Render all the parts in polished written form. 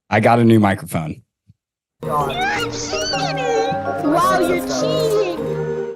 I got a new microphone. You're cheating! Wow, you're cheating!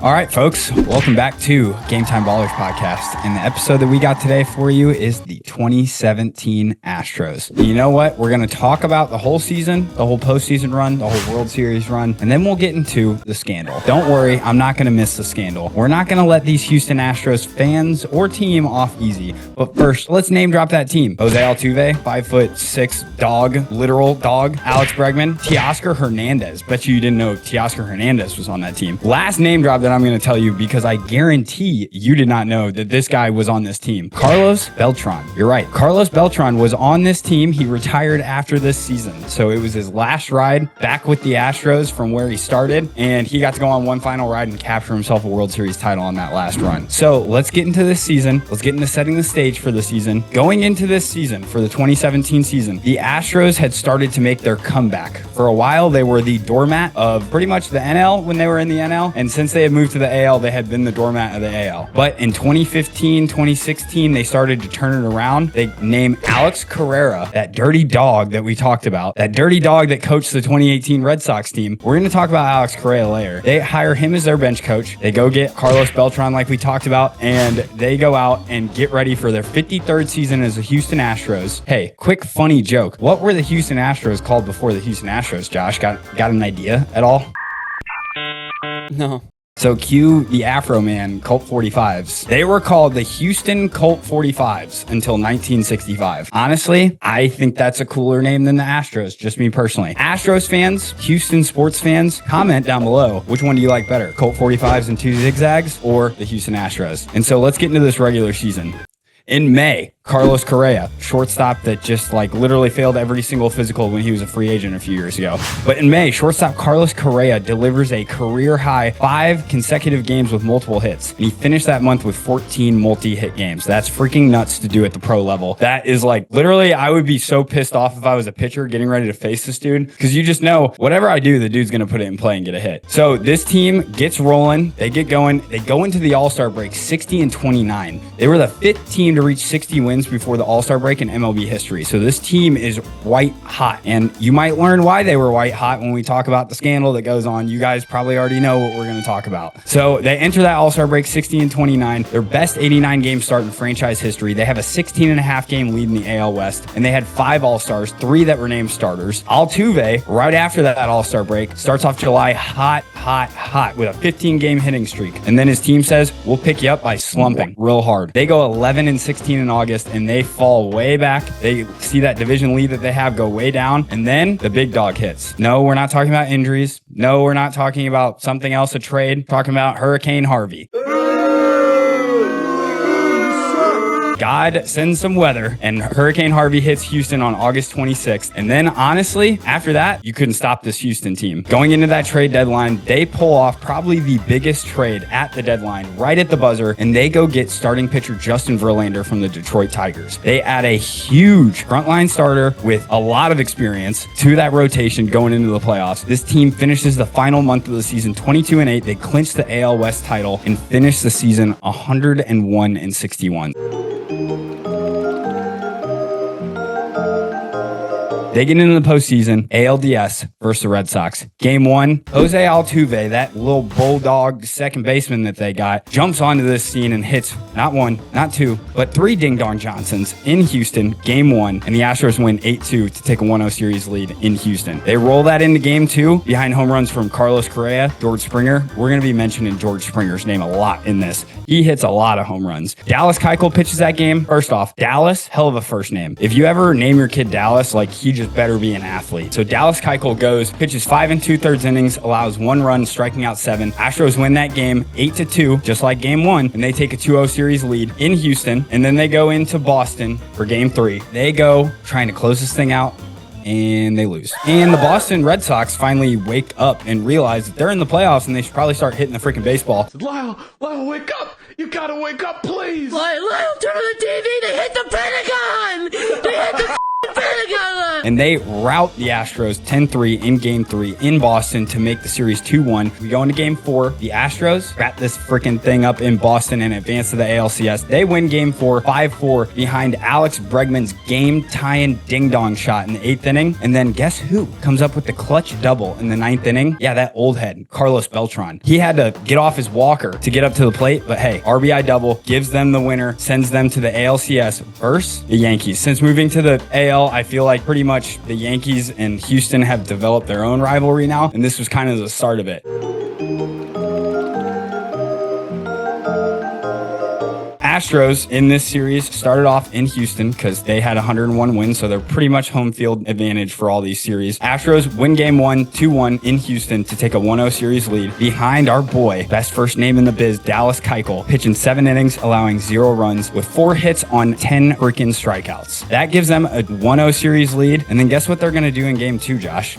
All right, folks, welcome back to Game Time Ballers Podcast. And the episode that we got today for you is the 2017 Astros. And you know what? We're going to talk about the whole season, the whole postseason run, the whole World Series run, and then we'll get into the scandal. Don't worry, I'm not going to miss the scandal. We're not going to let these Houston Astros fans or team off easy. But first, let's name drop that team. Jose Altuve, 5'6" dog, literal dog. Alex Bregman, Teoscar Hernandez. Bet you didn't know Teoscar Hernandez was on that team. Last name drop that I'm going to tell you because I guarantee you did not know that this guy was on this team. Carlos Beltran. You're right. Carlos Beltran was on this team. He retired after this season. So it was his last ride back with the Astros from where he started. And he got to go on one final ride and capture himself a World Series title on that last run. So let's get into this season. Let's get into setting the stage for the season. Going into this season, for the 2017 season, the Astros had started to make their comeback. For a while, they were the doormat of pretty much the NL when they were in the NL. And since they had moved to the AL, they had been the doormat of the AL. But in 2015, 2016, they started to turn it around. They named Alex Carrera, that dirty dog that we talked about, that dirty dog that coached the 2018 Red Sox team. We're going to talk about Alex Carrera later. They hire him as their bench coach. They go get Carlos Beltran like we talked about, and they go out and get ready for their 53rd season as the Houston Astros. Hey, quick funny joke. What were the Houston Astros called before the Houston Astros, Josh? Got an idea at all? No. So cue the Afro Man Colt 45s. They were called the Houston Colt 45s until 1965. Honestly, I think that's a cooler name than the Astros, just me personally. Astros fans, Houston sports fans, comment down below. Which one do you like better? Colt 45s and 2 zigzags or the Houston Astros? And so let's get into this regular season. In May, Carlos Correa, shortstop that just literally failed every single physical when he was a free agent a few years ago. But in May, shortstop Carlos Correa delivers a career high 5 consecutive games with multiple hits. And he finished that month with 14 multi-hit games. That's freaking nuts to do at the pro level. That is literally, I would be so pissed off if I was a pitcher getting ready to face this dude. Because you just know, whatever I do, the dude's going to put it in play and get a hit. So this team gets rolling. They get going. They go into the All-Star break 60-29. They were the 5th team to reach 60 wins before the All-Star break in MLB history. So this team is white hot. And you might learn why they were white hot when we talk about the scandal that goes on. You guys probably already know what we're going to talk about. So they enter that All-Star break 60-29, their best 89 game start in franchise history. They have a 16.5 game lead in the AL West, and they had 5 All-Stars, 3 that were named starters. Altuve, right after that All-Star break, starts off July hot with a 15 game hitting streak. And then his team says, we'll pick you up by slumping real hard. They go 11-16 in August, and they fall way back. They see that division lead that they have go way down, and then the big dog hits. No, we're not talking about injuries. No, we're not talking about something else, a trade. We're talking about Hurricane Harvey. God sends some weather, and Hurricane Harvey hits Houston on August 26th. And then, honestly, after that, you couldn't stop this Houston team. Going into that trade deadline, they pull off probably the biggest trade at the deadline, right at the buzzer, and they go get starting pitcher Justin Verlander from the Detroit Tigers. They add a huge frontline starter with a lot of experience to that rotation going into the playoffs. This team finishes the final month of the season 22-8. They clinch the AL West title and finish the season 101-61. They get into the postseason, ALDS versus the Red Sox. Game 1, Jose Altuve, that little bulldog second baseman that they got, jumps onto this scene and hits not 1, not 2, but 3 ding-dong Johnsons in Houston, Game 1, and the Astros win 8-2 to take a 1-0 series lead in Houston. They roll that into Game 2 behind home runs from Carlos Correa, George Springer. We're going to be mentioning George Springer's name a lot in this. He hits a lot of home runs. Dallas Keuchel pitches that game. First off, Dallas, hell of a first name. If you ever name your kid Dallas, he just better be an athlete. So Dallas Keuchel goes, pitches 5 2/3 innings, allows 1 run, striking out 7. Astros win that game 8-2, just like Game 1, and they take a 2-0 series lead in Houston. And then they go into Boston for Game 3. They go trying to close this thing out, and they lose. And the Boston Red Sox finally wake up and realize that they're in the playoffs and they should probably start hitting the freaking baseball. Lyle, wake up! You gotta wake up, please! Lyle, turn on the TV! They hit the Pentagon! They hit the And they rout the Astros 10-3 in Game 3 in Boston to make the series 2-1. We go into Game 4. The Astros wrap this freaking thing up in Boston and advance to the ALCS. They win Game 4 5-4 behind Alex Bregman's game-tying ding-dong shot in the 8th inning. And then guess who comes up with the clutch double in the 9th inning? Yeah, that old head, Carlos Beltran. He had to get off his walker to get up to the plate, but hey, RBI double gives them the winner, sends them to the ALCS versus the Yankees. Since moving to the AL, I feel like pretty much the Yankees and Houston have developed their own rivalry now, and this was kind of the start of it. Astros in this series started off in Houston because they had 101 wins, so they're pretty much home field advantage for all these series. Astros win Game 1, 2-1 in Houston to take a 1-0 series lead behind our boy, best first name in the biz, Dallas Keuchel, pitching 7 innings, allowing 0 runs with 4 hits on 10 freaking strikeouts. That gives them a 1-0 series lead, and then guess what they're going to do in Game 2, Josh?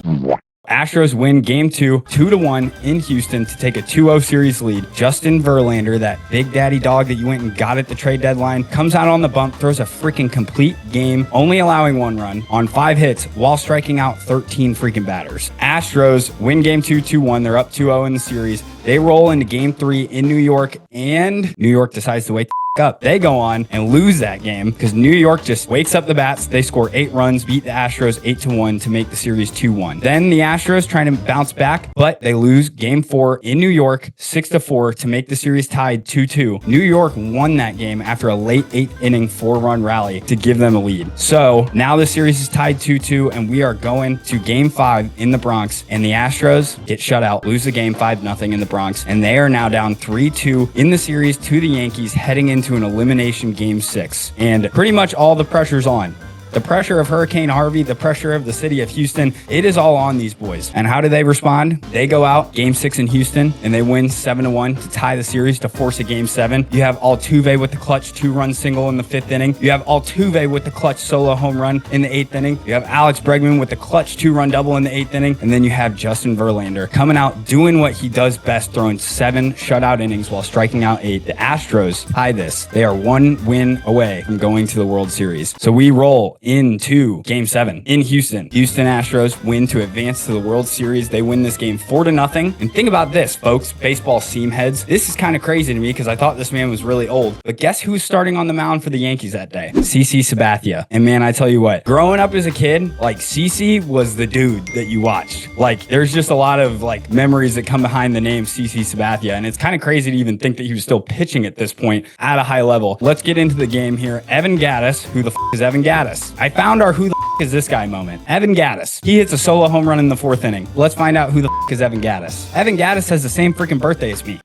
Astros win Game 2, 2-1 in Houston to take a 2-0 series lead. Justin Verlander, that big daddy dog that you went and got at the trade deadline, comes out on the bump, throws a freaking complete game, only allowing 1 run on 5 hits while striking out 13 freaking batters. Astros win Game 2, 2-1. They're up 2-0 in the series. They roll into Game 3 in New York, and New York decides to wake up. They go on and lose that game because New York just wakes up the bats. They score 8 runs, beat the Astros 8-1 to make the series 2-1. Then the Astros trying to bounce back, but they lose Game 4 in New York 6-4 to make the series tied 2-2. New York won that game after a late 8th inning 4-run rally to give them a lead. So now the series is tied 2-2, and we are going to Game 5 in the Bronx, and the Astros get shut out, lose the game 5-0 in the Bronx, and they are now down 3-2 in the series to the Yankees, heading into an elimination Game 6. And pretty much all the pressure's on. The pressure of Hurricane Harvey, the pressure of the city of Houston, it is all on these boys. And how do they respond? They go out Game 6 in Houston and they win 7-1 to tie the series to force a Game 7. You have Altuve with the clutch 2-run single in the 5th inning. You have Altuve with the clutch solo home run in the 8th inning. You have Alex Bregman with the clutch 2-run double in the 8th inning. And then you have Justin Verlander coming out doing what he does best, throwing 7 shutout innings while striking out 8. The Astros tie this. They are 1 win away from going to the World Series. So we roll into Game 7 in Houston. Houston Astros win to advance to the World Series. They win this game 4-0. And think about this, folks, baseball seam heads. This is kind of crazy to me because I thought this man was really old. But guess who's starting on the mound for the Yankees that day? CC Sabathia. And man, I tell you what, growing up as a kid, like CC was the dude that you watched. Like there's just a lot of like memories that come behind the name CC Sabathia. And it's kind of crazy to even think that he was still pitching at this point at a high level. Let's get into the game here. Evan Gattis. Who the is Evan Gattis? I found our who the is this guy moment. Evan Gattis. He hits a solo home run in the 4th inning. Let's find out who the is Evan Gattis. Evan Gattis has the same freaking birthday as me.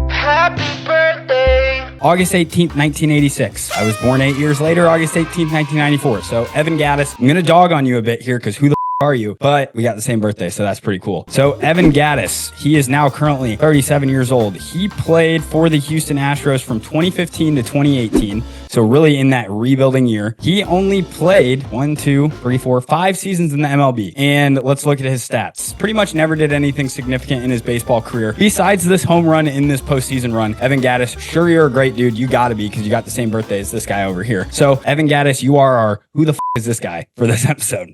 Happy birthday! August 18th, 1986. I was born 8 years later, August 18th, 1994. So Evan Gattis, I'm going to dog on you a bit here because who the are you? But we got the same birthday, so that's pretty cool. So Evan Gattis, he is now currently 37 years old. He played for the Houston Astros from 2015 to 2018. So really in that rebuilding year, he only played 5 seasons in the MLB. And let's look at his stats. Pretty much never did anything significant in his baseball career. Besides this home run in this postseason run, Evan Gattis, sure you're a great dude. You gotta be because you got the same birthday as this guy over here. So Evan Gattis, you are our who the is this guy for this episode.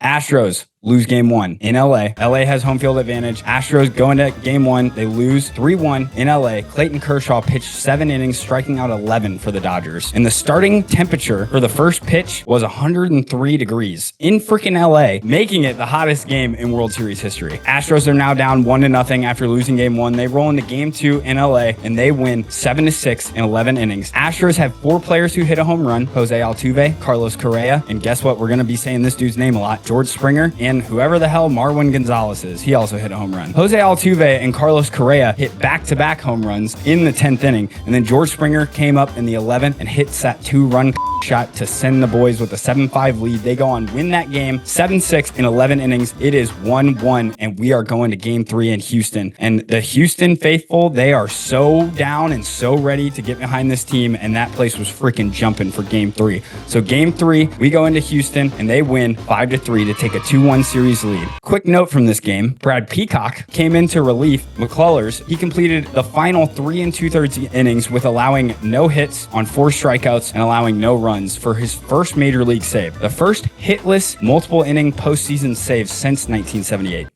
Astros lose Game 1 in LA. LA has home field advantage. Astros go into Game 1. They lose 3-1 in LA. Clayton Kershaw pitched 7 innings, striking out 11 for the Dodgers. And the starting temperature for the first pitch was 103 degrees in freaking LA, making it the hottest game in World Series history. Astros are now down 1-0 after losing Game 1. They roll into Game 2 in LA and they win 7-6 in 11 innings. Astros have 4 players who hit a home run: Jose Altuve, Carlos Correa, and guess what? We're going to be saying this dude's name a lot: George Springer, and whoever the hell Marwin Gonzalez is. He also hit a home run. Jose Altuve and Carlos Correa hit back-to-back home runs in the 10th inning, and then George Springer came up in the 11th and hits that 2-run shot to send the boys with a 7-5 lead. They go on, win that game 7-6 in 11 innings. It is 1-1, and we are going to game 3 in Houston. And the Houston faithful, they are so down and so ready to get behind this team, and that place was freaking jumping for game 3. So game 3, we go into Houston, and they win 5-3 to take a 2-1 series lead. Quick note from this game, Brad Peacock came into relief McCullers. He completed the final 3 2/3 innings with allowing no hits on 4 strikeouts and allowing no runs for his first major league save. The first hitless multiple inning postseason save since 1978.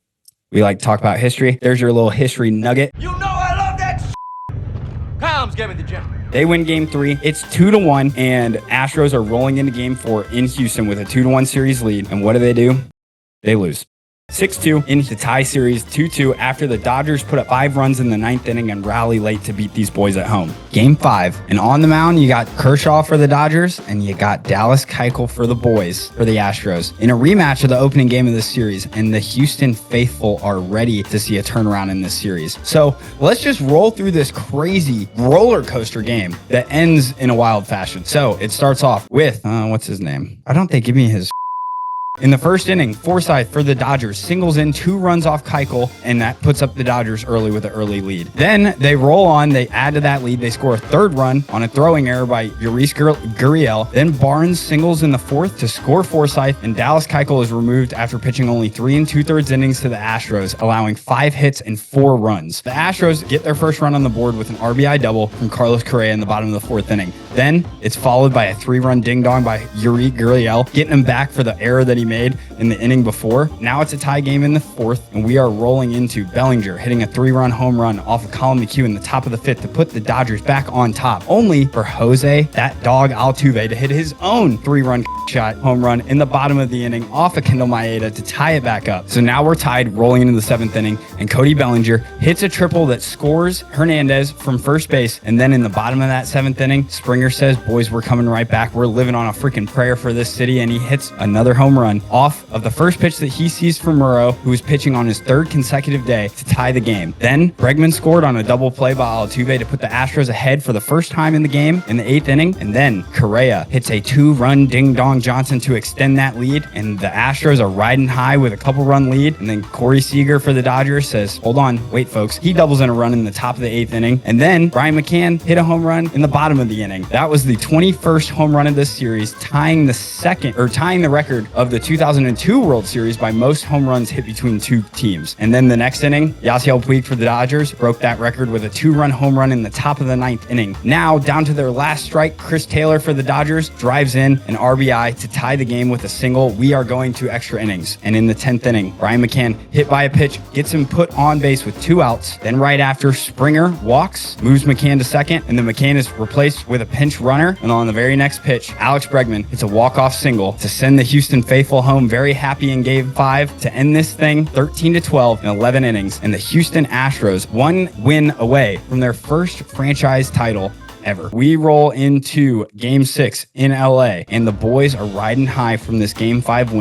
We like to talk about history. There's your little history nugget. You know I love that Palms, give me the gym. They win game 3. It's 2-1, and Astros are rolling into game 4 in Houston with a 2-1 series lead. And what do? They lose. 6-2 into tie series, 2-2 after the Dodgers put up 5 runs in the 9th inning and rally late to beat these boys at home. Game 5, and on the mound, you got Kershaw for the Dodgers, and you got Dallas Keuchel for the boys, for the Astros, in a rematch of the opening game of this series, and the Houston faithful are ready to see a turnaround in this series. So let's just roll through this crazy roller coaster game that ends in a wild fashion. So it starts off with, what's his name? Why don't they give me his... In the first inning, Forsythe for the Dodgers singles in 2 runs off Keuchel, and that puts up the Dodgers early with an early lead. Then they roll on, they add to that lead, they score a 3rd run on a throwing error by Yuri's Gurriel. Then Barnes singles in the 4th to score Forsythe, and Dallas Keuchel is removed after pitching only 3 2/3 innings to the Astros, allowing 5 hits and 4 runs. The Astros get their first run on the board with an RBI double from Carlos Correa in the bottom of the 4th inning. Then it's followed by a 3-run ding-dong by Yuri Gurriel, getting him back for the error that he made in the inning before. Now it's a tie game in the 4th, and we are rolling into Bellinger hitting a 3-run home run off of Colin McHugh in the top of the 5th to put the Dodgers back on top, only for Jose, that dog Altuve, to hit his own 3-run shot home run in the bottom of the inning off of Kendall Maeda to tie it back up. So now we're tied rolling into the 7th inning, and Cody Bellinger hits a triple that scores Hernandez from first base, and then in the bottom of that 7th inning, Springer says, boys, we're coming right back. We're living on a freaking prayer for this city, and he hits another home run off of the first pitch that he sees from Murrow, who was pitching on his 3rd consecutive day to tie the game. Then Bregman scored on a double play by Altuve to put the Astros ahead for the first time in the game in the 8th inning, and then Correa hits a 2-run ding-dong Johnson to extend that lead, and the Astros are riding high with a couple-run lead, and then Corey Seager for the Dodgers says, hold on, wait folks, he doubles in a run in the top of the 8th inning, and then Brian McCann hit a home run in the bottom of the inning. That was the 21st home run of this series, tying the record of the 2002 World Series by most home runs hit between 2 teams. And then the next inning, Yasiel Puig for the Dodgers broke that record with a 2-run home run in the top of the 9th inning. Now, down to their last strike, Chris Taylor for the Dodgers drives in an RBI to tie the game with a single. We are going to extra innings. And in the 10th inning, Brian McCann hit by a pitch, gets him put on base with 2 outs. Then right after, Springer walks, moves McCann to second, and then McCann is replaced with a pinch runner. And on the very next pitch, Alex Bregman hits a walk-off single to send the Houston faithful home very happy in game 5 to end this thing 13-12 in 11 innings. And the Houston Astros 1 win away from their first franchise title ever. We roll into game 6 in LA, and the boys are riding high from this game 5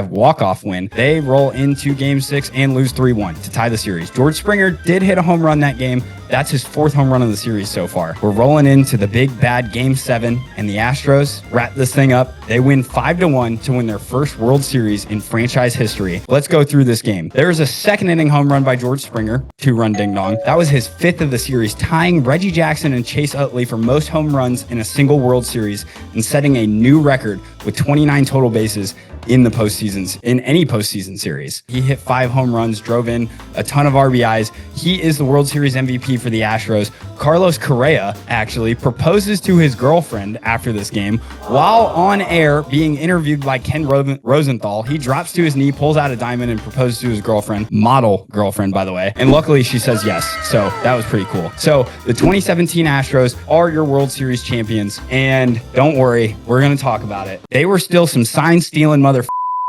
walk-off win. They roll into game 6 and lose 3-1 to tie the series. George Springer did hit a home run that game. That's his 4th home run of the series so far. We're rolling into the big bad game 7, and the Astros wrap this thing up. They win 5-1 to win their first World Series in franchise history. Let's go through this game. There's a 2nd inning home run by George Springer, 2-run ding-dong. That was his 5th of the series, tying Reggie Jackson and Chase Utley for most home runs in a single World Series and setting a new record with 29 total bases in any postseason series. He hit 5 home runs, drove in a ton of RBIs. He is the World Series MVP for the Astros. Carlos Correa actually proposes to his girlfriend after this game while on air being interviewed by Ken Rosenthal. He drops to his knee, pulls out a diamond, and proposes to his girlfriend, model girlfriend, by the way. And luckily she says yes. So that was pretty cool. So the 2017 Astros are your World Series champions. And don't worry, we're going to talk about it. They were still some sign-stealing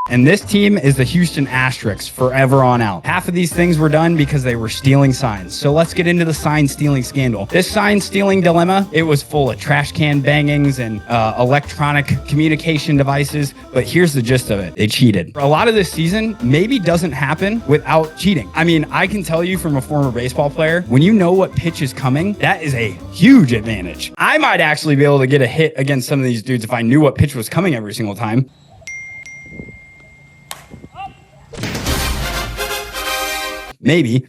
And this team is the Houston Astros forever on out. Half of these things were done because they were stealing signs. So let's get into the sign stealing scandal. This sign stealing dilemma, it was full of trash can bangings and electronic communication devices. But here's the gist of it. They cheated. A lot of this season maybe doesn't happen without cheating. I mean, I can tell you from a former baseball player, when you know what pitch is coming, that is a huge advantage. I might actually be able to get a hit against some of these dudes if I knew what pitch was coming every single time. Maybe.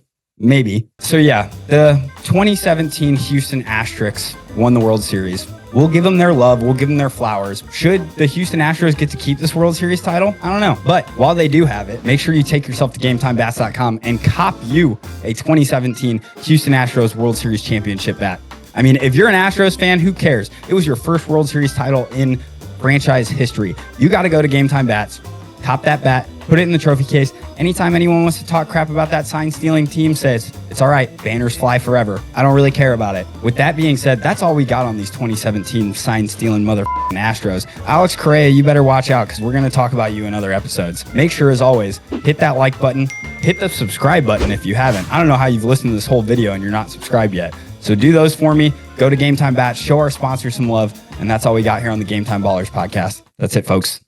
So yeah, the 2017 Houston Astros won the World Series. We'll give them their love. We'll give them their flowers. Should the Houston Astros get to keep this World Series title? I don't know. But while they do have it, make sure you take yourself to GameTimeBats.com and cop you a 2017 Houston Astros World Series championship bat. I mean, if you're an Astros fan, who cares? It was your first World Series title in franchise history. You got to go to Game Time Bats, cop that bat, put it in the trophy case. Anytime anyone wants to talk crap about that sign stealing team, says, it's all right, banners fly forever. I don't really care about it. With that being said, that's all we got on these 2017 sign stealing motherfucking Astros. Alex Correa, you better watch out because we're going to talk about you in other episodes. Make sure, as always, hit that like button, hit the subscribe button if you haven't. I don't know how you've listened to this whole video and you're not subscribed yet. So do those for me. Go to Game Time Bats, show our sponsor some love. And that's all we got here on the Game Time Ballers podcast. That's it, folks.